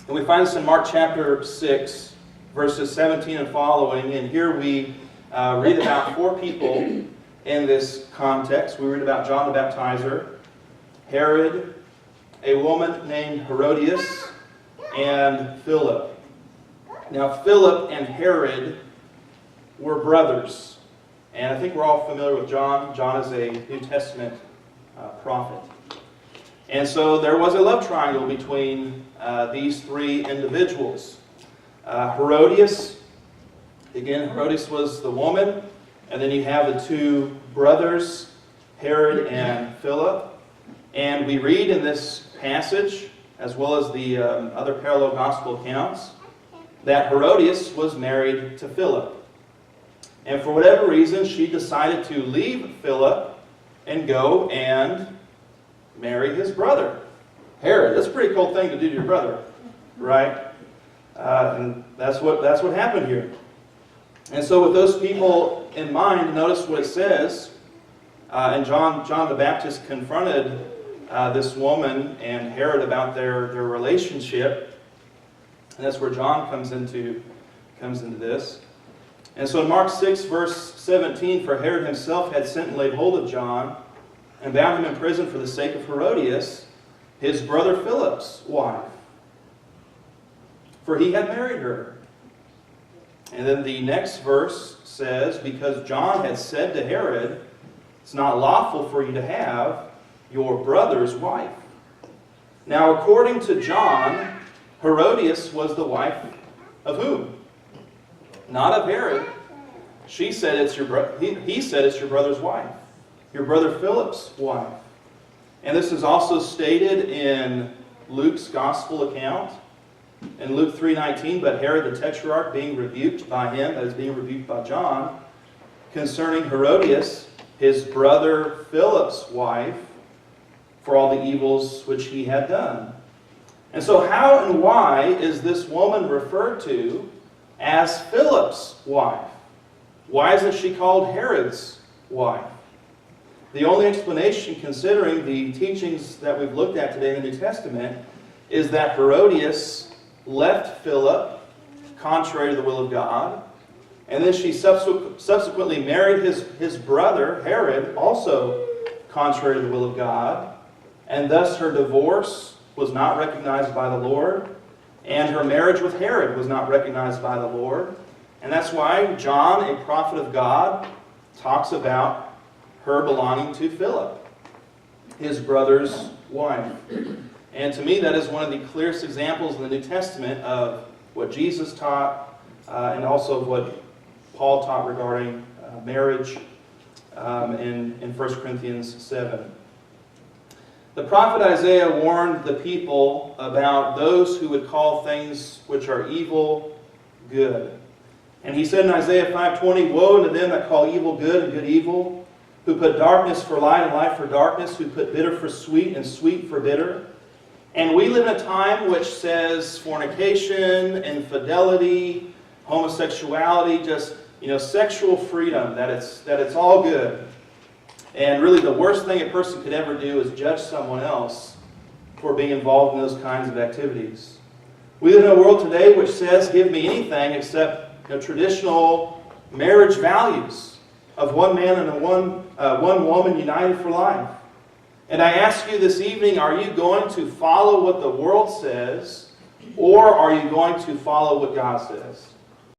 And we find this in Mark chapter 6, verses 17 and following. And here we read about 4 people in this context. We read about John the Baptizer, Herod, a woman named Herodias, and Philip. Now, Philip and Herod were brothers. And I think we're all familiar with John. John is a New Testament prophet. And so there was a love triangle between these 3 individuals. Herodias, again, Herodias was the woman. And then you have the 2 brothers, Herod and Philip. And we read in this passage, as well as the other parallel gospel accounts, that Herodias was married to Philip. And for whatever reason, she decided to leave Philip and go and marry his brother, Herod. That's a pretty cool thing to do to your brother, right? And that's what happened here. And so with those people in mind, notice what it says. And John the Baptist confronted this woman and Herod about their relationship. And that's where John comes into this. And so in Mark 6, verse 17, for Herod himself had sent and laid hold of John and bound him in prison for the sake of Herodias, his brother Philip's wife. For he had married her. And then the next verse says, because John had said to Herod, it's not lawful for you to have your brother's wife. Now, according to John, Herodias was the wife of whom? Not of Herod. She said it's he said it's your brother's wife. Your brother Philip's wife. And this is also stated in Luke's gospel account. In Luke 3:19, but Herod the Tetrarch being rebuked by him, that is being rebuked by John, concerning Herodias, his brother Philip's wife, for all the evils which he had done. And so how and why is this woman referred to as Philip's wife? Why isn't she called Herod's wife? The only explanation, considering the teachings that we've looked at today in the New Testament, is that Herodias left Philip contrary to the will of God, and then she subsequently married his brother Herod, also contrary to the will of God, and thus her divorce was not recognized by the Lord, and her marriage with Herod was not recognized by the Lord. And that's why John, a prophet of God, talks about her belonging to Philip, his brother's wife. And to me, that is one of the clearest examples in the New Testament of what Jesus taught and also what Paul taught regarding marriage in 1 Corinthians 7. The prophet Isaiah warned the people about those who would call things which are evil good. And he said in Isaiah 5:20, woe unto them that call evil good and good evil, who put darkness for light and light for darkness, who put bitter for sweet and sweet for bitter. And we live in a time which says fornication, infidelity, homosexuality, just sexual freedom, that it's all good. And really the worst thing a person could ever do is judge someone else for being involved in those kinds of activities. We live in a world today which says, give me anything except traditional marriage values of one man and one woman united for life. And I ask you this evening, are you going to follow what the world says, or are you going to follow what God says?